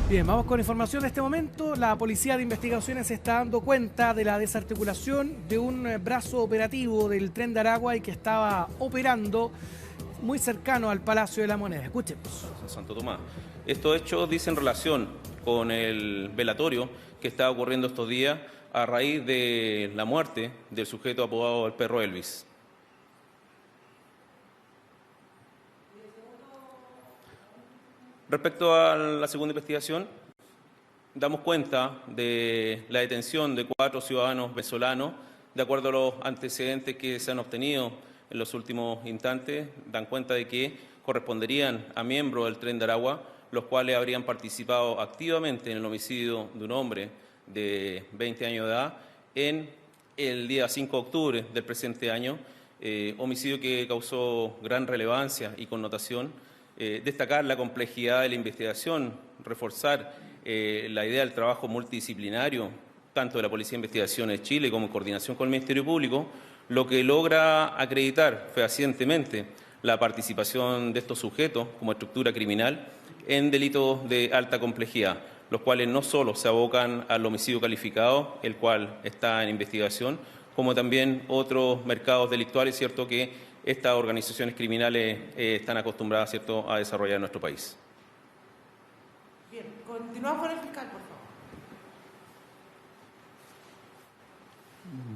Bien, vamos con información de este momento. La Policía de Investigaciones se está dando cuenta de la desarticulación de un brazo operativo del Tren de Aragua y que estaba operando muy cercano al Palacio de la Moneda. Escuchemos. Santo Tomás. Estos hechos dicen relación con el velatorio que está ocurriendo estos días a raíz de la muerte del sujeto apodado el Perro Elvis. Respecto a la segunda investigación, damos cuenta de la detención de 4 ciudadanos venezolanos, de acuerdo a los antecedentes que se han obtenido en los últimos instantes, dan cuenta de que corresponderían a miembros del Tren de Aragua, los cuales habrían participado activamente en el homicidio de un hombre de 20 años de edad en el día 5 de octubre del presente año, homicidio que causó gran relevancia y connotación. Destacar la complejidad de la investigación, reforzar la idea del trabajo multidisciplinario, tanto de la Policía de Investigaciones de Chile como en coordinación con el Ministerio Público, lo que logra acreditar fehacientemente la participación de estos sujetos como estructura criminal en delitos de alta complejidad, los cuales no solo se abocan al homicidio calificado, el cual está en investigación, como también otros mercados delictuales, ¿cierto?, que estas organizaciones criminales están acostumbradas, ¿cierto?, a desarrollar en nuestro país. Bien, continuamos con el fiscal, por favor.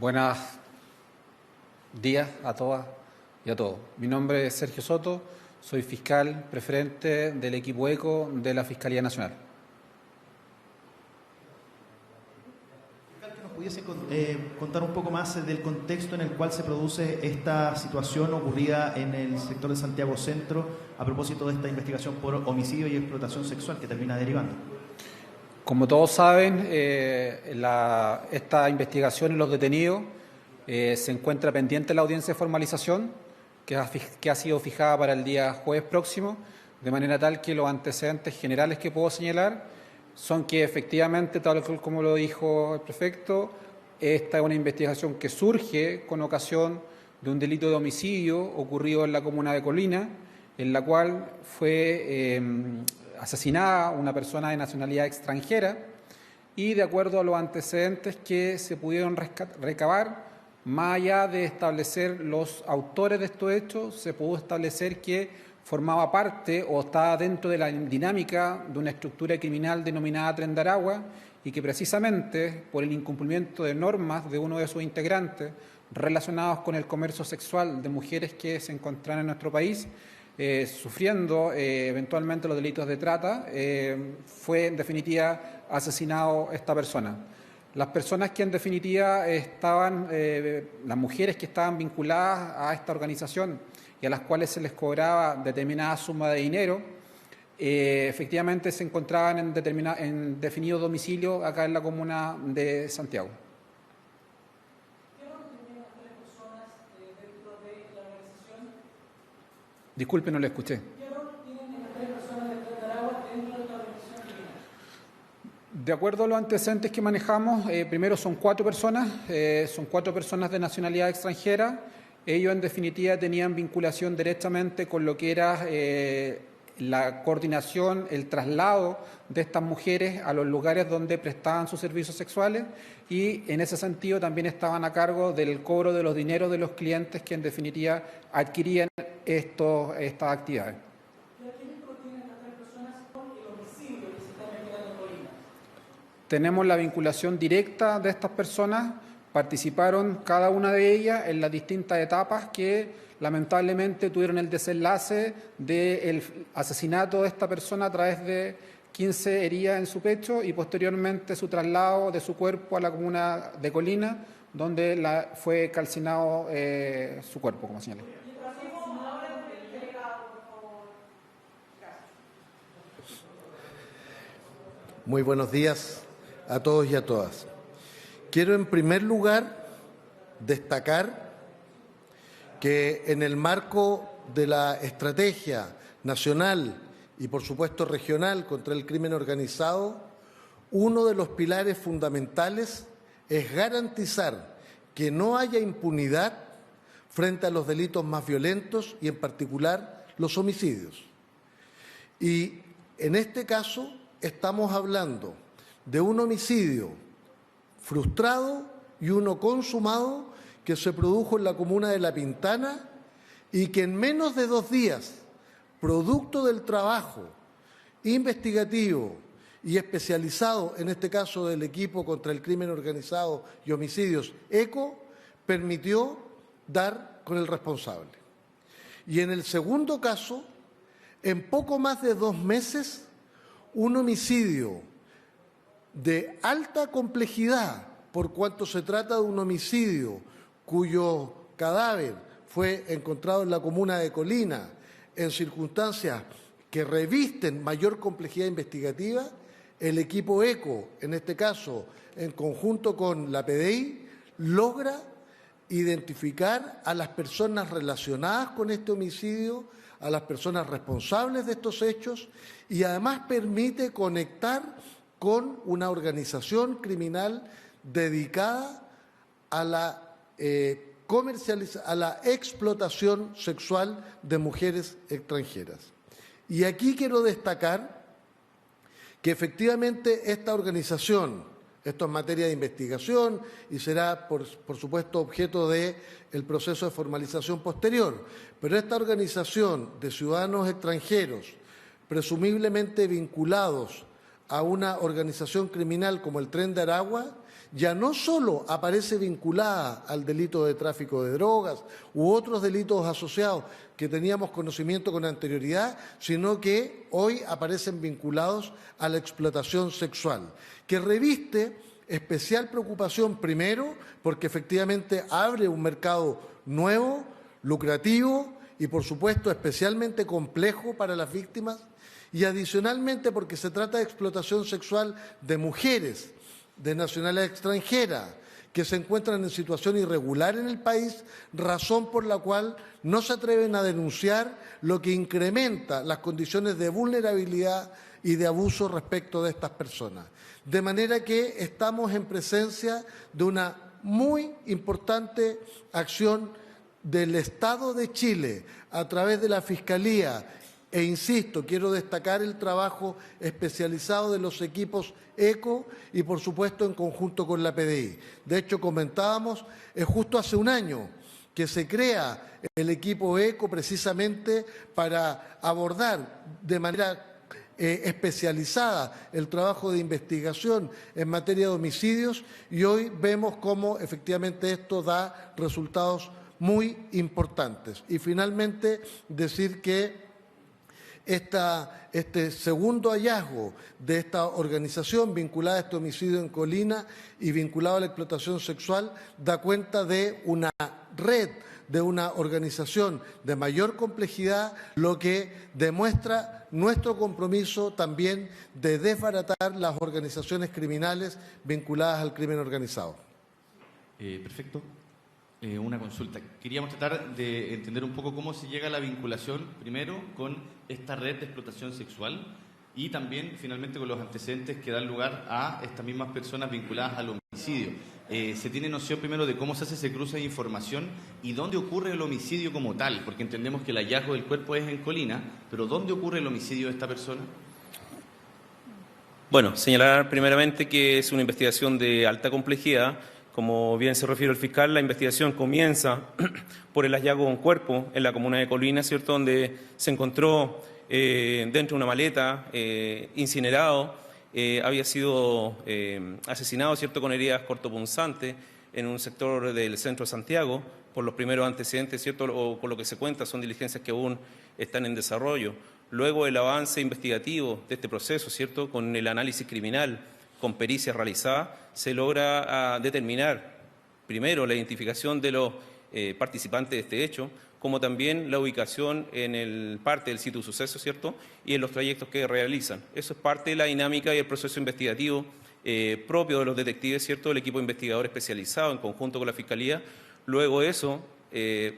Buenos días a todas y a todos. Mi nombre es Sergio Soto, soy fiscal preferente del equipo ECO de la Fiscalía Nacional. ¿Pudiese contar un poco más del contexto en el cual se produce esta situación ocurrida en el sector de Santiago Centro a propósito de esta investigación por homicidio y explotación sexual que termina derivando? Como todos saben, esta investigación en los detenidos se encuentra pendiente en la audiencia de formalización que ha sido fijada para el día jueves próximo, de manera tal que los antecedentes generales que puedo señalar son que efectivamente, tal como lo dijo el prefecto, esta es una investigación que surge con ocasión de un delito de homicidio ocurrido en la comuna de Colina, en la cual fue asesinada una persona de nacionalidad extranjera y de acuerdo a los antecedentes que se pudieron recabar, más allá de establecer los autores de estos hechos, se pudo establecer que formaba parte o estaba dentro de la dinámica de una estructura criminal denominada Tren de Aragua y que precisamente por el incumplimiento de normas de uno de sus integrantes relacionados con el comercio sexual de mujeres que se encontraban en nuestro país, sufriendo eventualmente los delitos de trata, fue en definitiva asesinado esta persona. Las personas que en definitiva estaban, las mujeres que estaban vinculadas a esta organización y a las cuales se les cobraba determinada suma de dinero, efectivamente se encontraban en definido domicilio acá en la comuna de Santiago. ¿Qué rol tenían las 3 personas dentro de la organización? Disculpe, no le escuché. ¿Qué rol tienen las 3 personas del Tren de Aragua dentro de la organización criminal? De acuerdo a los antecedentes que manejamos, primero son 4 personas de nacionalidad extranjera. Ellos, en definitiva, tenían vinculación directamente con lo que era la coordinación, el traslado de estas mujeres a los lugares donde prestaban sus servicios sexuales y, en ese sentido, también estaban a cargo del cobro de los dineros de los clientes que, en definitiva, adquirían estas actividades. ¿Qué vínculo tienen estas 3 personas con el homicidio que se está investigando en Colina? Tenemos la vinculación directa de estas personas. Participaron cada una de ellas en las distintas etapas que lamentablemente tuvieron el desenlace del asesinato de esta persona a través de 15 heridas en su pecho y posteriormente su traslado de su cuerpo a la comuna de Colina, donde fue calcinado su cuerpo, como señalé. Muy buenos días a todos y a todas. Quiero en primer lugar destacar que en el marco de la estrategia nacional y por supuesto regional contra el crimen organizado, uno de los pilares fundamentales es garantizar que no haya impunidad frente a los delitos más violentos y en particular los homicidios. Y en este caso estamos hablando de un homicidio frustrado y uno consumado que se produjo en la comuna de La Pintana y que en menos de 2 días, producto del trabajo investigativo y especializado, en este caso del equipo contra el crimen organizado y homicidios ECO, permitió dar con el responsable. Y en el segundo caso, en poco más de 2 meses, un homicidio de alta complejidad, por cuanto se trata de un homicidio cuyo cadáver fue encontrado en la comuna de Colina en circunstancias que revisten mayor complejidad investigativa, el equipo ECO, en este caso en conjunto con la PDI, logra identificar a las personas relacionadas con este homicidio, a las personas responsables de estos hechos y además permite conectar con una organización criminal dedicada a la a la explotación sexual de mujeres extranjeras. Y aquí quiero destacar que efectivamente esta organización, esto es materia de investigación y será, por supuesto, objeto del proceso de formalización posterior, pero esta organización de ciudadanos extranjeros, presumiblemente vinculados a una organización criminal como el Tren de Aragua, ya no solo aparece vinculada al delito de tráfico de drogas u otros delitos asociados que teníamos conocimiento con anterioridad, sino que hoy aparecen vinculados a la explotación sexual, que reviste especial preocupación primero porque efectivamente abre un mercado nuevo, lucrativo y por supuesto especialmente complejo para las víctimas y adicionalmente porque se trata de explotación sexual de mujeres de nacionalidad extranjera que se encuentran en situación irregular en el país, razón por la cual no se atreven a denunciar, lo que incrementa las condiciones de vulnerabilidad y de abuso respecto de estas personas. De manera que estamos en presencia de una muy importante acción del Estado de Chile a través de la Fiscalía. E insisto, quiero destacar el trabajo especializado de los equipos ECO y, por supuesto, en conjunto con la PDI. De hecho, comentábamos, es justo hace un año que se crea el equipo ECO precisamente para abordar de manera especializada el trabajo de investigación en materia de homicidios y hoy vemos cómo efectivamente esto da resultados muy importantes. Y finalmente decir que este segundo hallazgo de esta organización vinculada a este homicidio en Colina y vinculado a la explotación sexual da cuenta de una red, de una organización de mayor complejidad, lo que demuestra nuestro compromiso también de desbaratar las organizaciones criminales vinculadas al crimen organizado. Perfecto. Una consulta. Queríamos tratar de entender un poco cómo se llega a la vinculación, primero, con esta red de explotación sexual y también, finalmente, con los antecedentes que dan lugar a estas mismas personas vinculadas al homicidio. ¿Se tiene noción, primero, de cómo se hace ese cruce de información y dónde ocurre el homicidio como tal? Porque entendemos que el hallazgo del cuerpo es en Colina, pero ¿dónde ocurre el homicidio de esta persona? Bueno, señalar primeramente que es una investigación de alta complejidad. Como bien se refiere el fiscal, la investigación comienza por el hallazgo de un cuerpo en la comuna de Colina, ¿cierto?, donde se encontró dentro de una maleta, incinerado, había sido asesinado, ¿cierto?, con heridas cortopunzantes en un sector del centro de Santiago, por los primeros antecedentes, ¿cierto?, o con lo que se cuenta, son diligencias que aún están en desarrollo. Luego el avance investigativo de este proceso, ¿cierto?, con el análisis criminal, con pericias realizadas, se logra determinar, primero, la identificación de los participantes de este hecho, como también la ubicación en el parte del sitio de suceso, ¿cierto?, y en los trayectos que realizan. Eso es parte de la dinámica y el proceso investigativo propio de los detectives, ¿cierto?, del equipo investigador especializado en conjunto con la Fiscalía. Luego de eso,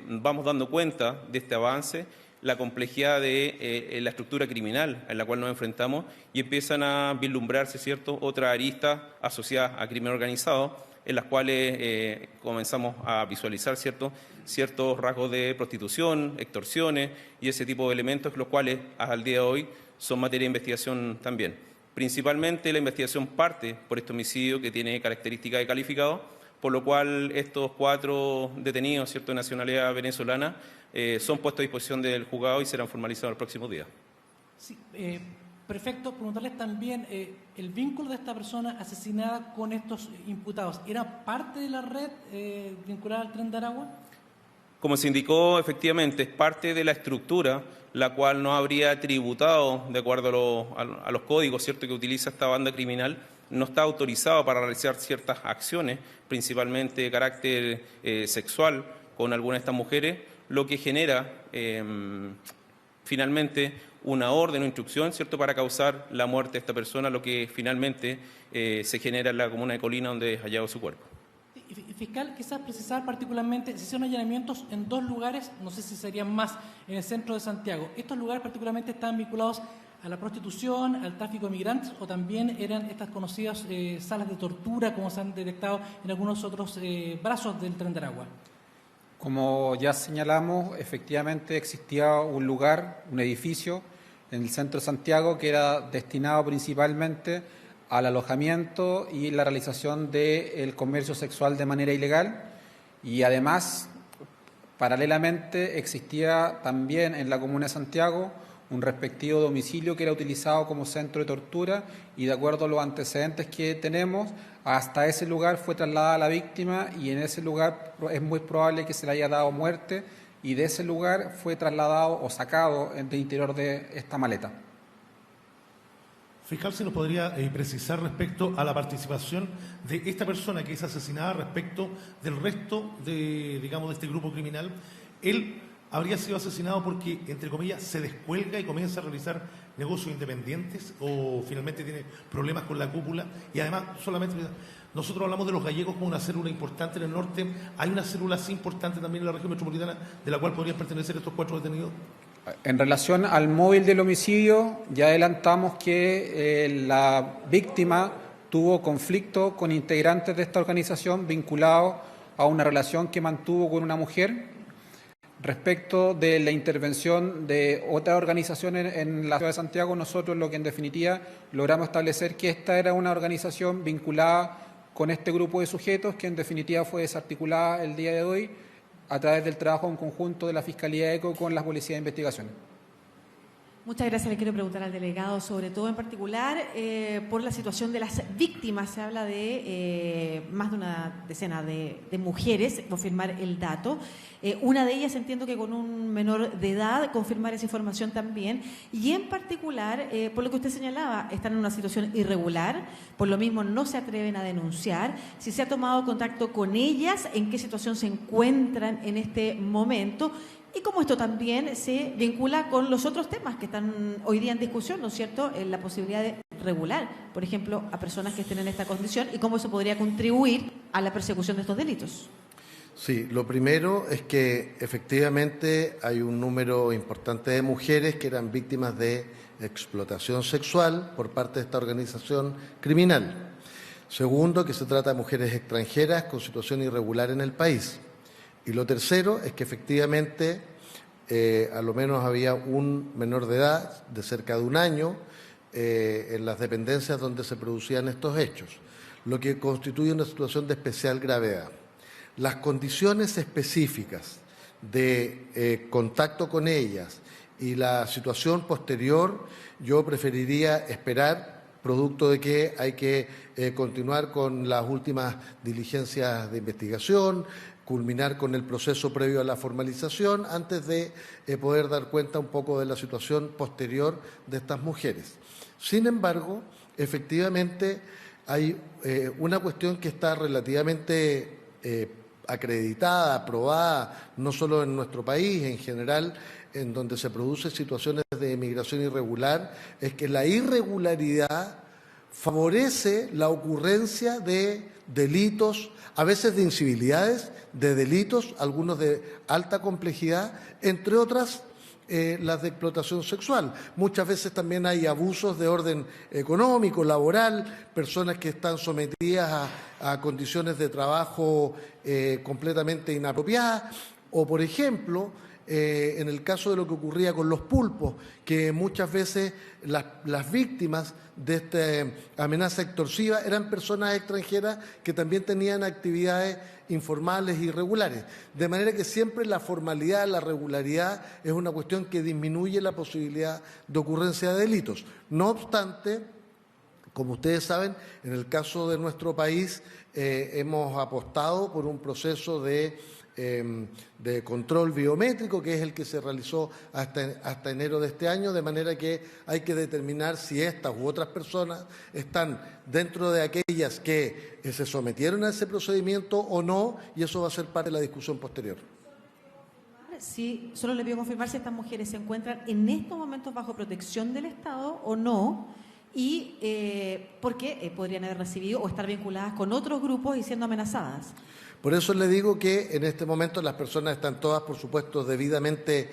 vamos dando cuenta de este avance, la complejidad de la estructura criminal en la cual nos enfrentamos y empiezan a vislumbrarse, ¿cierto?, otras aristas asociadas a crimen organizado en las cuales comenzamos a visualizar, ¿cierto?, ciertos rasgos de prostitución, extorsiones y ese tipo de elementos, los cuales al día de hoy son materia de investigación también. Principalmente la investigación parte por este homicidio que tiene características de calificado, por lo cual estos 4 detenidos, ¿cierto?, de nacionalidad venezolana, son puestos a disposición del juzgado y serán formalizados en los próximos días. Sí, perfecto. Preguntarles también, el vínculo de esta persona asesinada con estos imputados, ¿era parte de la red vinculada al Tren de Aragua? Como se indicó, efectivamente, es parte de la estructura, la cual no habría tributado, de acuerdo a los códigos, ¿cierto?, que utiliza esta banda criminal, no está autorizado para realizar ciertas acciones, principalmente de carácter sexual, con algunas de estas mujeres, lo que genera finalmente una orden o instrucción, ¿cierto?, para causar la muerte de esta persona, lo que finalmente se genera en la comuna de Colina, donde es hallado su cuerpo. Fiscal, quizás precisar particularmente, se hicieron allanamientos en 2 lugares, no sé si serían más, en el centro de Santiago. ¿Estos lugares particularmente están vinculados a la prostitución, al tráfico de migrantes, o también eran estas conocidas salas de tortura, como se han detectado en algunos otros brazos del Tren de Aragua? Como ya señalamos, efectivamente existía un lugar, un edificio en el centro de Santiago que era destinado principalmente al alojamiento y la realización del comercio sexual de manera ilegal, y además, paralelamente, existía también en la comuna de Santiago un respectivo domicilio que era utilizado como centro de tortura, y de acuerdo a los antecedentes que tenemos, hasta ese lugar fue trasladada la víctima, y en ese lugar es muy probable que se le haya dado muerte, y de ese lugar fue trasladado o sacado del interior de esta maleta. Fiscal, ¿se nos podría precisar respecto a la participación de esta persona que es asesinada respecto del resto de, digamos, de este grupo criminal? Él habría sido asesinado porque, entre comillas, se descuelga y comienza a realizar negocios independientes, o finalmente tiene problemas con la cúpula. Y además, solamente nosotros hablamos de los gallegos como una célula importante en el norte. ¿Hay una célula así importante también en la región metropolitana de la cual podrían pertenecer estos 4 detenidos? En relación al móvil del homicidio, ya adelantamos que la víctima tuvo conflicto con integrantes de esta organización vinculados a una relación que mantuvo con una mujer. Respecto de la intervención de otras organizaciones en la ciudad de Santiago, nosotros lo que en definitiva logramos establecer que esta era una organización vinculada con este grupo de sujetos, que en definitiva fue desarticulada el día de hoy a través del trabajo en conjunto de la Fiscalía ECO con la Policía de Investigación. Muchas gracias. Le quiero preguntar al delegado, sobre todo en particular, por la situación de las víctimas. Se habla de más de una decena de mujeres, confirmar el dato. Una de ellas, entiendo que con un menor de edad, confirmar esa información también. Y en particular, por lo que usted señalaba, están en una situación irregular, por lo mismo no se atreven a denunciar. Si se ha tomado contacto con ellas, en qué situación se encuentran en este momento, y cómo esto también se vincula con los otros temas que están hoy día en discusión, ¿no es cierto?, en la posibilidad de regular, por ejemplo, a personas que estén en esta condición, y cómo eso podría contribuir a la persecución de estos delitos. Sí, lo primero es que efectivamente hay un número importante de mujeres que eran víctimas de explotación sexual por parte de esta organización criminal. Segundo, que se trata de mujeres extranjeras con situación irregular en el país. Y lo tercero es que efectivamente a lo menos había un menor de edad de cerca de 1 año en las dependencias donde se producían estos hechos, lo que constituye una situación de especial gravedad. Las condiciones específicas de contacto con ellas y la situación posterior, yo preferiría esperar, producto de que hay que continuar con las últimas diligencias de investigación, culminar con el proceso previo a la formalización, antes de poder dar cuenta un poco de la situación posterior de estas mujeres. Sin embargo, efectivamente hay una cuestión que está relativamente acreditada, aprobada, no solo en nuestro país, en general, en donde se producen situaciones de migración irregular, es que la irregularidad favorece la ocurrencia de delitos, a veces de incivilidades, de delitos, algunos de alta complejidad, entre otras las de explotación sexual. Muchas veces también hay abusos de orden económico, laboral, personas que están sometidas a condiciones de trabajo completamente inapropiadas, o por ejemplo, en el caso de lo que ocurría con los pulpos, que muchas veces las víctimas de esta amenaza extorsiva eran personas extranjeras que también tenían actividades informales y irregulares. De manera que siempre la formalidad, la regularidad es una cuestión que disminuye la posibilidad de ocurrencia de delitos. No obstante, como ustedes saben, en el caso de nuestro país hemos apostado por un proceso de control biométrico, que es el que se realizó hasta enero de este año, de manera que hay que determinar si estas u otras personas están dentro de aquellas que se sometieron a ese procedimiento o no, y eso va a ser parte de la discusión posterior. Sí, solo le pido confirmar si estas mujeres se encuentran en estos momentos bajo protección del Estado o no, y porque podrían haber recibido o estar vinculadas con otros grupos y siendo amenazadas. Por eso le digo que en este momento las personas están todas, por supuesto, debidamente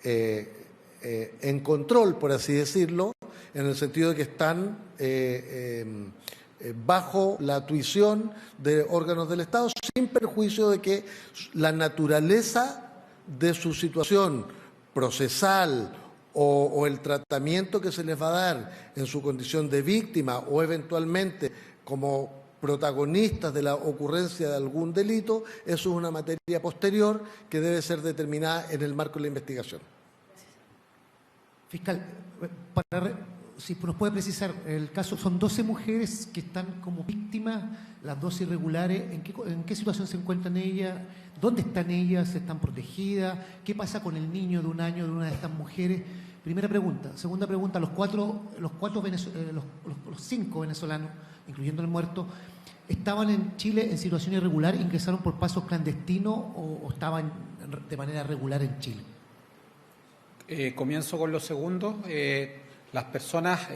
en control, por así decirlo, en el sentido de que están bajo la tuición de órganos del Estado, sin perjuicio de que la naturaleza de su situación procesal o el tratamiento que se les va a dar en su condición de víctima o eventualmente como protagonistas de la ocurrencia de algún delito, eso es una materia posterior que debe ser determinada en el marco de la investigación. Fiscal, si nos puede precisar, el caso son 12 mujeres que están como víctimas, las 12 irregulares, ¿en qué situación se encuentran ellas? ¿Dónde están ellas? ¿Están protegidas? ¿Qué pasa con el niño de 1 año de una de estas mujeres? Primera pregunta. Segunda pregunta, los 5 venezolanos, incluyendo el muerto, ¿estaban en Chile en situación irregular, ingresaron por pasos clandestinos o estaban de manera regular en Chile? Comienzo con lo segundo. Las personas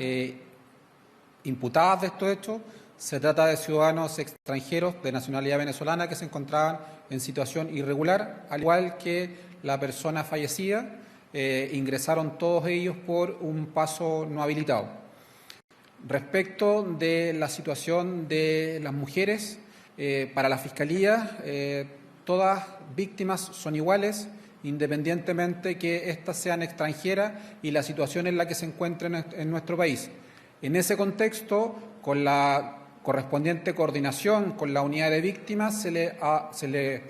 imputadas de estos hechos, se trata de ciudadanos extranjeros de nacionalidad venezolana que se encontraban en situación irregular, al igual que la persona fallecida. Ingresaron todos ellos por un paso no habilitado. Respecto de la situación de las mujeres, para la Fiscalía, todas víctimas son iguales, independientemente que éstas sean extranjeras y la situación en la que se encuentren en nuestro país. En ese contexto, con la correspondiente coordinación con la unidad de víctimas, se le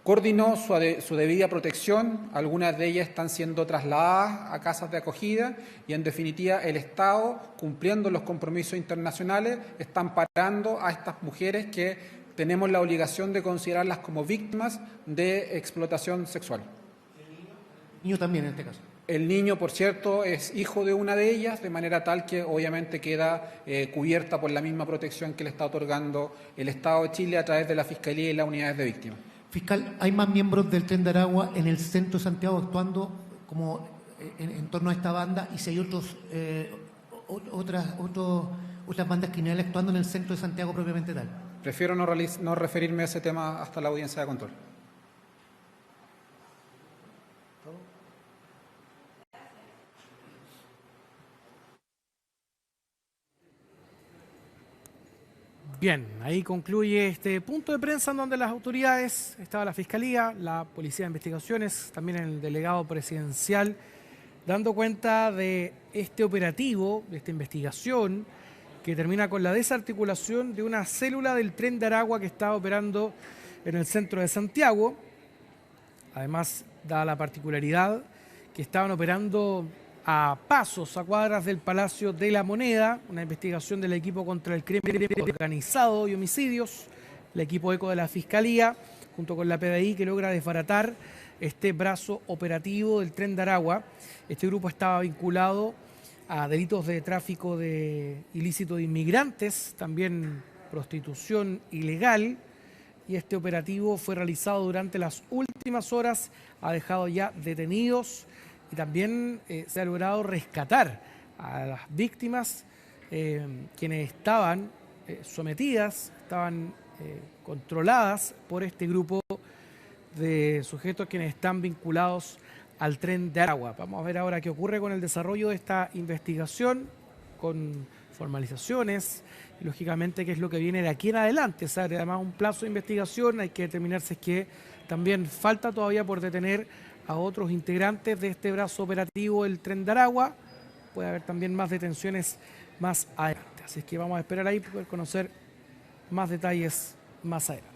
coordinó su debida protección. Algunas de ellas están siendo trasladadas a casas de acogida y, en definitiva, el Estado, cumpliendo los compromisos internacionales, está amparando a estas mujeres que tenemos la obligación de considerarlas como víctimas de explotación sexual. El niño también en este caso. El niño, por cierto, es hijo de una de ellas, de manera tal que obviamente queda cubierta por la misma protección que le está otorgando el Estado de Chile a través de la Fiscalía y las unidades de víctimas. Fiscal, ¿hay más miembros del Tren de Aragua en el centro de Santiago actuando como en torno a esta banda? Y si hay otras bandas criminales actuando en el centro de Santiago propiamente tal. Prefiero no referirme a ese tema hasta la audiencia de control. Bien, ahí concluye este punto de prensa en donde las autoridades, estaba la Fiscalía, la Policía de Investigaciones, también el delegado presidencial, dando cuenta de este operativo, de esta investigación, que termina con la desarticulación de una célula del Tren de Aragua que estaba operando en el centro de Santiago. Además, da la particularidad que estaban operando a pasos, a cuadras del Palacio de la Moneda, una investigación del equipo contra el crimen organizado y homicidios, el equipo ECO de la Fiscalía, junto con la PDI, que logra desbaratar este brazo operativo del Tren de Aragua. Este grupo estaba vinculado a delitos de tráfico ilícito de inmigrantes, también prostitución ilegal, y este operativo fue realizado durante las últimas horas, ha dejado ya detenidos y también se ha logrado rescatar a las víctimas quienes estaban sometidas, estaban controladas por este grupo de sujetos quienes están vinculados al Tren de Aragua. Vamos a ver ahora qué ocurre con el desarrollo de esta investigación, con formalizaciones y lógicamente qué es lo que viene de aquí en adelante. O sea, además un plazo de investigación, hay que determinar si es que también falta todavía por detener a otros integrantes de este brazo operativo, el Tren de Aragua. Puede haber también más detenciones más adelante. Así es que vamos a esperar ahí para poder conocer más detalles más adelante.